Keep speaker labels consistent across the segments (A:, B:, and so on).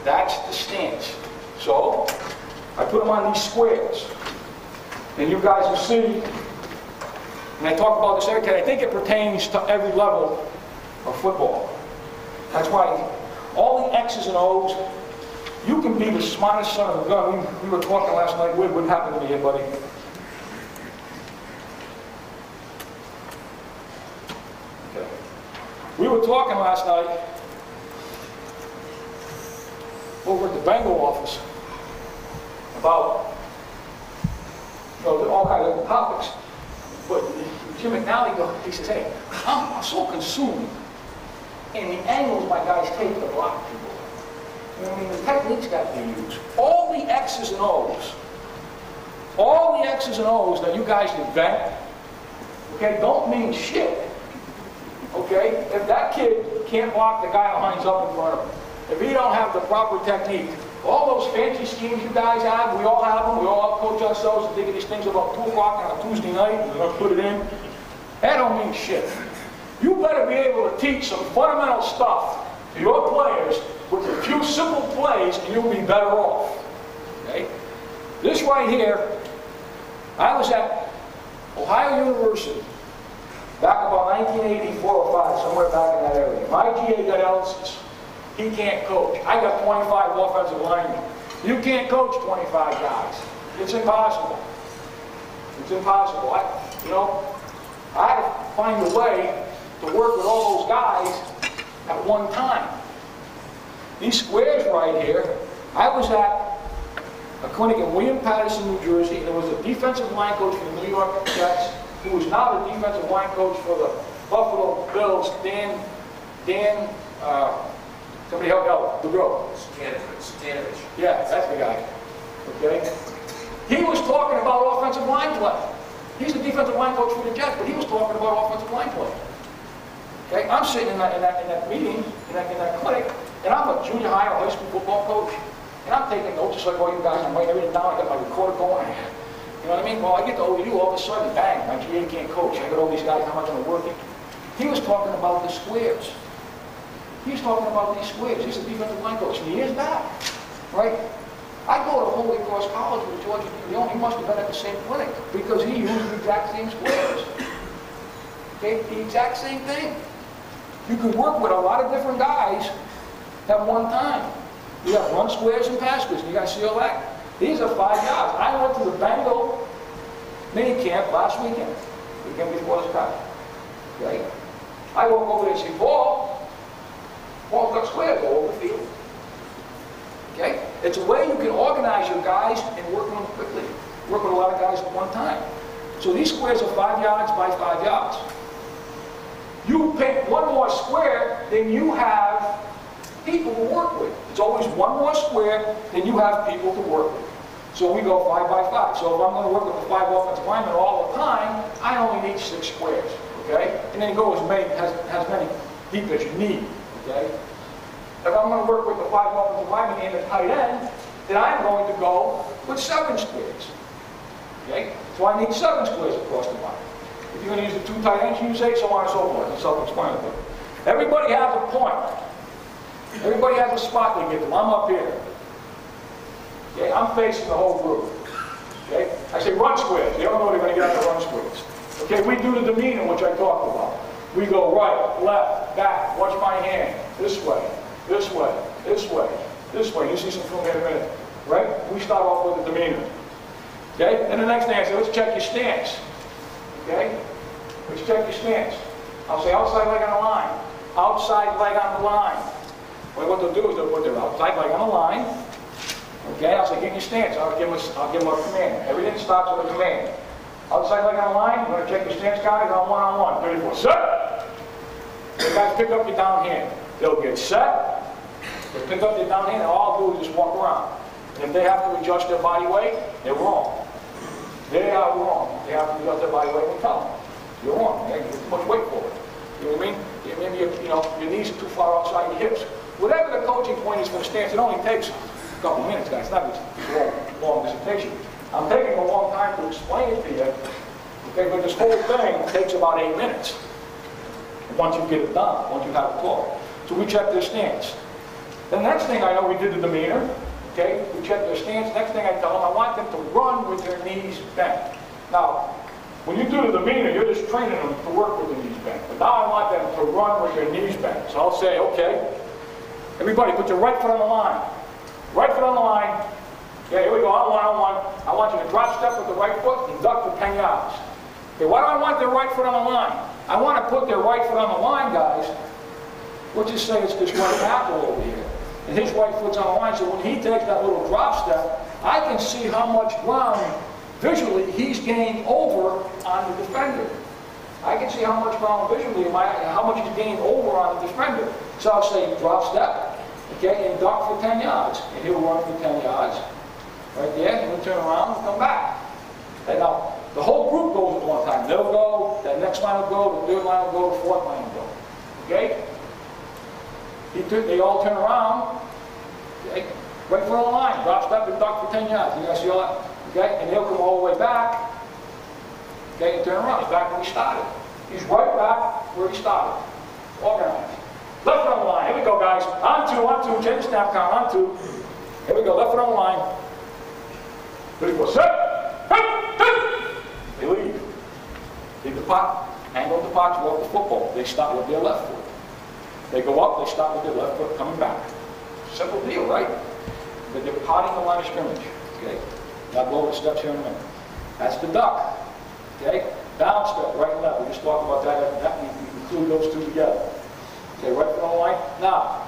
A: That's the stance. So, I put them on these squares. And you guys will see, and I talk about this every day, I think it pertains to every level of football. That's why all the X's and O's, you can be the smartest son of a gun. We were talking last night, what happened to me here, buddy? Okay. We were talking last night over at the Bengal office about all kinds of topics. But Jim McNally, he says, hey, I'm so consumed in the angles my guys take to block people. You know what I mean? The techniques that they use. All the X's and O's. All the X's and O's that you guys invent, okay, don't mean shit. Okay? If that kid can't block the guy who lines up in front of him, if he don't have the proper technique, all those fancy schemes you guys have, we all have them, we all coach ourselves and think of these things about 2 o'clock on a Tuesday night, and we're going to put it in. That don't mean shit. You better be able to teach some fundamental stuff to your players with a few simple plays, and you'll be better off. Okay? This right here, I was at Ohio University back about 1984 or 5, somewhere back in that area. My GA got Ellis's. He can't coach. I got 25 offensive linemen. You can't coach 25 guys. It's impossible. It's impossible. I had to find a way to work with all those guys at one time. These squares right here, I was at a clinic in William Patterson, New Jersey, and there was a defensive line coach for the New York Jets, who was now the defensive line coach for the Buffalo Bills, somebody help me out, the girl.
B: Stanovich.
A: Yeah, that's the guy. Okay? He was talking about offensive line play. He's the defensive line coach for the Jets, but he was talking about offensive line play. Okay? I'm sitting in that meeting, in that clinic, and I'm a junior high or high school football coach, and I'm taking notes just like all you guys. I'm writing everything down. I got my recorder going. You know what I mean? Well, I get to OU, all of a sudden, bang, my GA can't coach. I got all these guys, how much I'm working. He was talking about the squares. He's talking about these squares. He's a defensive line coach, and he is that, right? I go to Holy Cross College with George Leone. He must have been at the same clinic because he used the exact same squares. Okay, the exact same thing. You can work with a lot of different guys at one time. You have run squares and pass squares. You guys see all that? These are 5 yards. I went to the Bengal mini camp last weekend before this time. Okay, I walk over there and see Paul got squares all over the field. Okay? It's a way you can organize your guys and work on them quickly. Work with a lot of guys at one time. So these squares are 5 yards by 5 yards. You pick one more square, then you have people to work with. It's always one more square, then you have people to work with. So we go 5 by 5. So if I'm going to work with the 5 offensive linemen all the time, I only need 6 squares. Okay? And then you go as many deep as you need. Okay? If I'm going to work with the 5 offensive linemen and the tight end, then I'm going to go with 7 squares. Okay? So I need 7 squares across the line. If you're going to use the 2 tight ends, you use 8, so on and so forth. It's self-explanatory. Everybody has a point. Everybody has a spot they get them. I'm up here. Okay? I'm facing the whole group. Okay? I say run squares. They don't know they're going to get out the run squares. Okay? We do the demeanor, which I talked about. We go right, left, back, watch my hand, this way, this way, this way, this way. You see some film here in a minute, right? We start off with the demeanor. Okay? And the next thing I say, let's check your stance. Okay? Let's check your stance. I'll say outside leg on the line. Outside leg on the line. Well, what they'll do is they'll put their outside leg on the line. Okay? I'll say, get your stance. I'll give them a command. Everything starts with a command. Outside leg on the line, you're going to check your stance, guys, on one-on-one. 34, set! You guys pick up your down hand. They'll get set, they'll pick up their down hand, and all I'll do is just walk around. And if they have to adjust their body weight, they're wrong. They are wrong. They have to adjust their body weight and tell them. You're wrong. You get too much weight for it. You know what I mean? Maybe your knees are too far outside your hips. Whatever the coaching point is for the stance, it only takes a couple minutes, guys. It's not a long dissertation. I'm taking a long time to explain it to you, okay, but this whole thing takes about 8 minutes once you get it done, once you have it taught. So we check their stance. The next thing I know, we did the demeanor. Okay, we checked their stance. Next thing I tell them, I want them to run with their knees bent. Now, when you do the demeanor, you're just training them to work with their knees bent. But now I want them to run with their knees bent. So I'll say, okay, everybody put your right foot on the line. Right foot on the line. Yeah, here we go, on one. I want you to drop step with the right foot and duck for 10 yards. Okay, why do I want their right foot on the line? I want to put their right foot on the line, guys. Let's just say it's this right tackle over here. And his right foot's on the line, so when he takes that little drop step, I can see how much ground visually he's gained over on the defender. I can see how much ground visually, how much he's gained over on the defender. So I'll say drop step, okay, and duck for 10 yards. And he'll run for 10 yards. Right there, and he'll turn around and come back. Okay, now, the whole group goes at one time. They'll go, that next line will go, the third line will go, the fourth line will go. Okay? They all turn around. Okay? Right foot on the line, drop step and duck for 10 yards. You guys see all that? Okay? And he'll come all the way back. Okay, and turn around. He's back where he started. He's right back where he started. Organized. Left foot on the line. Here we go, guys. On two. Change the snap count. On two. Here we go. Left foot on the line. Here we go. Set. They leave. Leave the pot. Angle the pot. Walk the football. They stop with their left foot. They go up. They stop with their left foot coming back. Simple deal, right? But they're potting the line of scrimmage. Okay. Now go over the steps here in a minute. That's the duck. Okay. Down step, right and left. We just talked about that. We include those two together. Okay, right foot on the line. Now,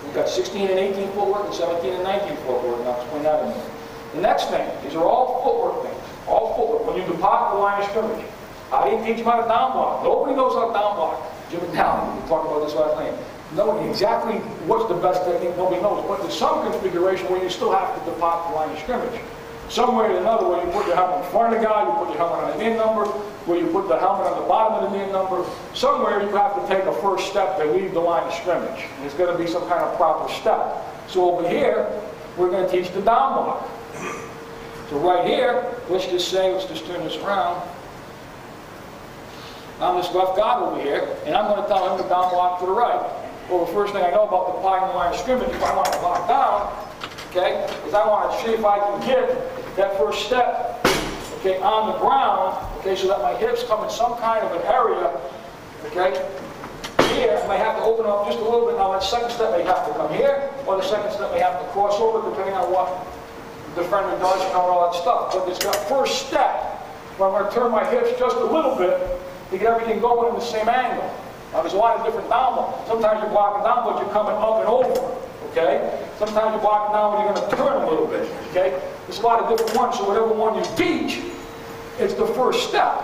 A: we've got 16 and 18 footwork and 17 and 19 footwork. Now, I'll explain that in a minute. The next thing, these are all footwork things. All footwork. When you depart the line of scrimmage, I didn't teach them how to down block. Nobody knows how to down block. Jim and Talon, we talked about this last night. Knowing exactly what's the best technique, nobody knows. But there's some configuration where you still have to depart the line of scrimmage. Some way or another, where you put your helmet in front of the guy, you put your helmet on the near number, where you put the helmet on the bottom of the near number. Somewhere you have to take a first step to leave the line of scrimmage. And there's going to be some kind of proper step. So over here, we're going to teach the down block. So right here, let's just turn this around. I'm this left guard over here, and I'm going to tell him to down block to the right. Well, the first thing I know about deploying the line of scrimmage, if I want to block down, okay, is I want to see if I can get that first step, okay, on the ground, okay, so that my hips come in some kind of an area, okay. Here, I may have to open up just a little bit. Now, that second step may have to come here, or the second step may have to cross over, depending on what the defender does, you know, and all that stuff. But it's got first step, where I'm going to turn my hips just a little bit to get everything going in the same angle. Now, there's a lot of different down blocks. Sometimes you're blocking down, but you're coming up and over, okay? Sometimes you're blocking down, but you're going to turn a little bit, okay? There's a lot of different ones, so whatever one you teach, it's the first step.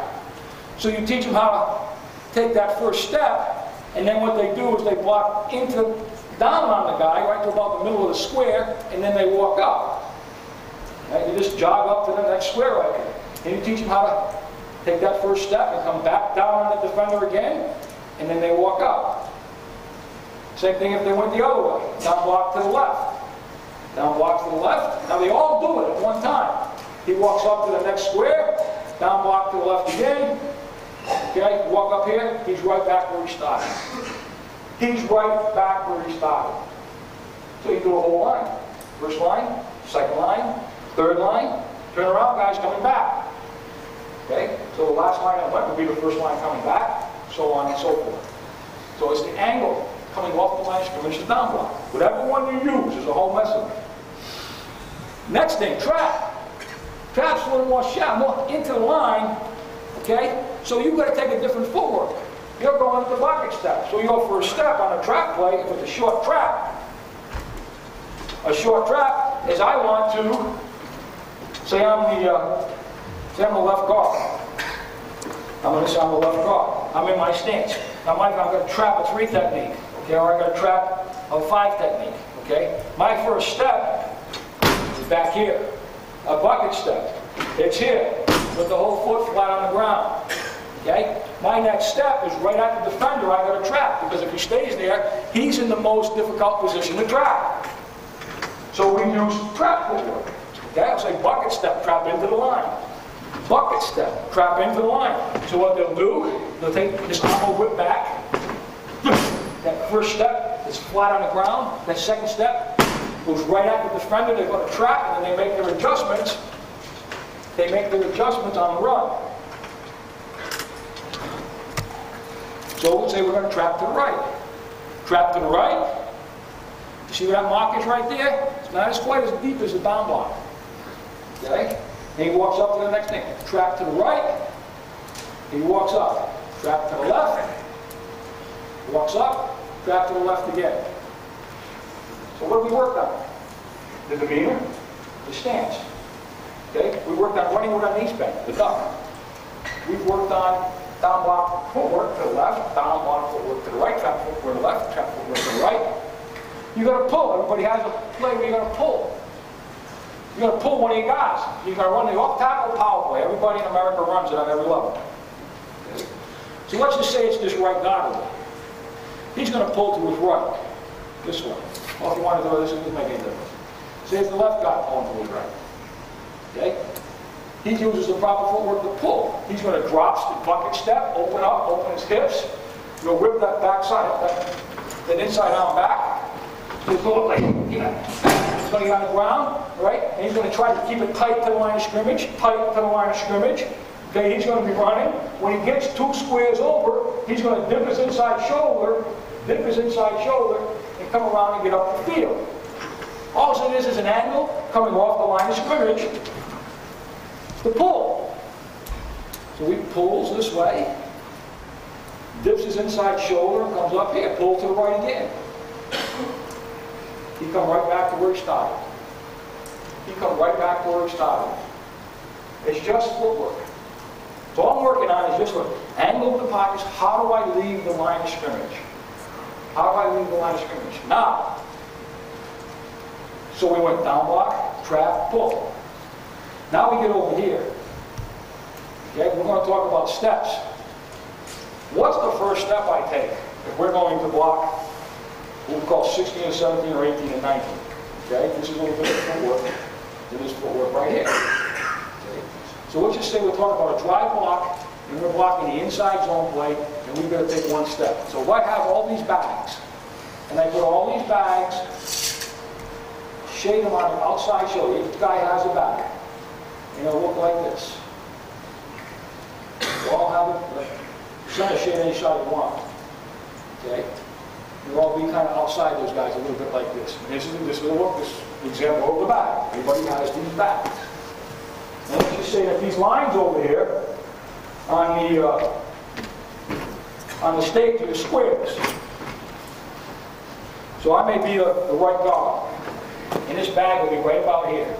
A: So you teach them how to take that first step, and then what they do is they block down on the guy, right to about the middle of the square, and then they walk up. Right? You just jog up to the next square right here. And you teach them how to take that first step and come back down on the defender again, and then they walk up. Same thing if they went the other way. Down block to the left. Down block to the left. Now they all do it at one time. He walks up to the next square, down block to the left again. Okay, walk up here, he's right back where he started. He's right back where he started. So you do a whole line. First line, second line, third line, turn around, guys, coming back. Okay, so the last line I went would be the first line coming back, so on and so forth. So it's the angle coming off the line of scrimmage to down block. Whatever one you use is a whole mess of it. Next thing, trap. Trap's a little more shallow, more into the line, okay? So you've got to take a different footwork. You're going to the bucket step. So your first step on a trap play, if it's a short trap is I want to, say I'm the left guard. I'm going to say I'm the left guard. I'm in my stance. Now, Mike, I'm going to trap a 3 technique, okay, or I'm going to trap a 5 technique, okay? My first step is back here. A bucket step. It's here, with the whole foot flat on the ground, okay? My next step is right at the defender. I got to trap, because if he stays there, he's in the most difficult position to trap. So we use trap footwork. Okay, I'll say bucket step, trap into the line. Bucket step, trap into the line. So what they'll do, they'll take this arm, whip back. That first step, is flat on the ground. That second step goes right at the defender. They go to trap, and then they make their adjustments. They make their adjustments on the run. So we'll say we're going to trap to the right. Trap to the right. You see where that mark is right there? It's not quite as deep as the down block. Okay? Then he walks up to the next thing. Trap to the right. He walks up. Trap to the left. Walks up. Trap to the left again. So what have we worked on? The demeanor, the stance. Okay? We worked on running with our knees bent, the duck. We've worked on down block footwork to the left, down block footwork to the right, trap footwork to the left, trap footwork to the right. You got to pull. Everybody has a play where you're going to pull. You're going to pull one of your guys. You're going to run the off tackle power play. Everybody in America runs it on every level. Okay? So let's just say it's this right guard over there. He's going to pull to his right, this way. Well, if you want to do this, it doesn't make any difference. Say it's the left guard pulling to his right. Okay? He uses the proper footwork to pull. He's going to drop the bucket step, open up, open his hips. You'll whip that backside, that inside arm back. He'll go like, he's going to get on the ground, right? And he's going to try to keep it tight to the line of scrimmage, tight to the line of scrimmage. Okay, he's going to be running. When he gets 2 squares over, he's going to dip his inside shoulder, and come around and get up the field. All it is an angle coming off the line of scrimmage. The pull. So he pulls this way, dips his inside shoulder and comes up here, pull to the right again. He comes right back to where he started. It's just footwork. So all I'm working on is just what angle of the pockets. How do I leave the line of scrimmage? Now, so we went down block, trap, pull. Now we get over here. Okay, we're going to talk about steps. What's the first step I take if we're going to block what we call 16 and 17 or 18 and 19? Okay, this is a little bit of footwork. It is footwork right here. Okay. So let's just say we're talking about a drive block, and we're blocking the inside zone play, and we've got to take one step. So if I have all these bags, and I put all these bags, shade them on the outside shoulder. Each guy has a bag. And it'll look like this. You all have it. You're trying to shade any shot you want. Okay? You'll all be kind of outside those guys a little bit like this. And this will look this example of the bag. Everybody has these bags. And let's just say that these lines over here on the stage are the squares. So I may be the right guard. And this bag will be right about here.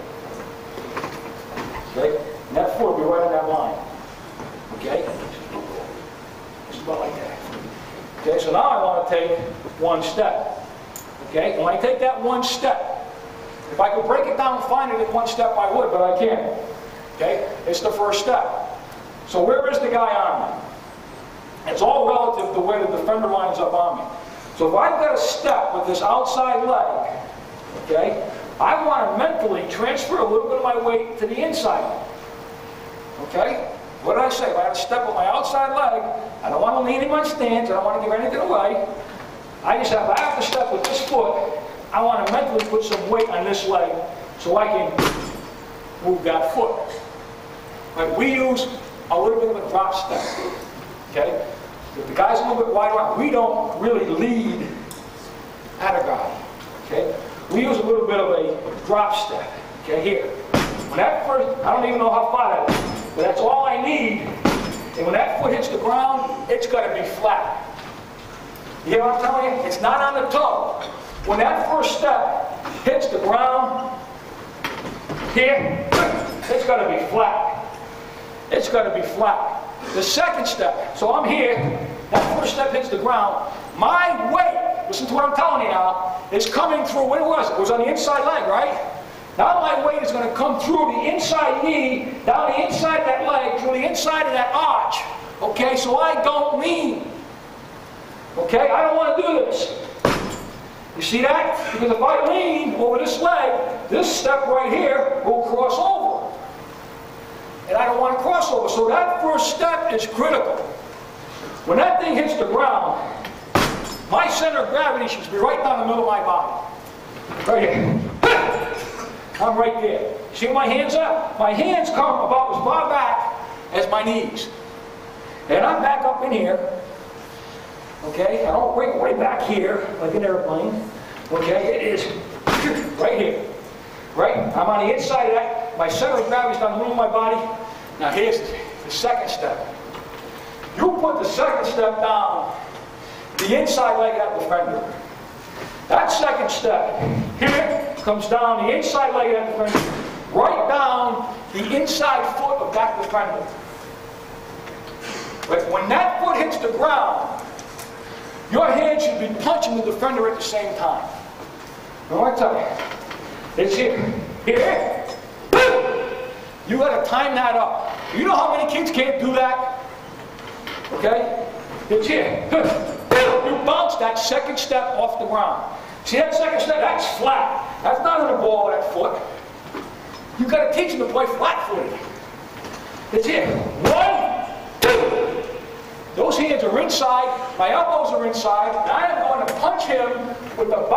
A: Okay? And that foot will be right on that line. Okay? Just about like that. Okay, so now I want to take one step. Okay? When I take that one step, if I could break it down and find it in one step, I would, but I can't. Okay? It's the first step. So where is the guy on me? It's all relative to where the defender lines up on me. So if I've got a step with this outside leg, okay, I want to mentally transfer a little bit of my weight to the inside. Okay? What did I say? If I have a step with my outside leg, I don't want to lean in my stance, I don't want to give anything away. I have to step with this foot, I want to mentally put some weight on this leg so I can move that foot. Like we use a little bit of a drop step. Okay? If the guy's a little bit wider out, we don't really lead at a guy. Okay? We use a little bit of a drop step. Okay, here. When that first, I don't even know how far that is, but that's all I need. And when that foot hits the ground, it's got to be flat. You hear what I'm telling you? It's not on the toe. When that first step hits the ground, here, it's got to be flat. It's got to be flat. The second step, so I'm here, that first step hits the ground, my weight, listen to what I'm telling you now, is coming through, what was it? It was on the inside leg, right? Now my weight is going to come through the inside knee, down the inside of that leg, through the inside of that arch. Okay, so I don't lean. Okay, I don't want to do this. You see that? Because if I lean over this leg, this step right here will cross over. And I don't want to cross over. So that first step is critical. When that thing hits the ground, My center of gravity should be right down the middle of my body. Right here. I'm right there. See where my hands are? My hands come about as far back as my knees. And I'm back up in here. Okay? I don't bring it way back here like an airplane. Okay? It is right here. Right? I'm on the inside of that. My center of gravity is down the middle of my body. Now here's the second step. You put the second step down the inside leg of that defender. That second step here comes down the inside leg of that defender, right down the inside foot of that defender. But when that foot hits the ground, your hand should be punching the defender at the same time. Now I tell you, it's here. Here. You got to time that up. You know how many kids can't do that? Okay? It's here. You bounce that second step off the ground. See that second step? That's flat. That's not on the ball of that foot. You got to teach him to play flat-footed. It's here. 1, 2. Those hands are inside. My elbows are inside. And I am going to punch him with the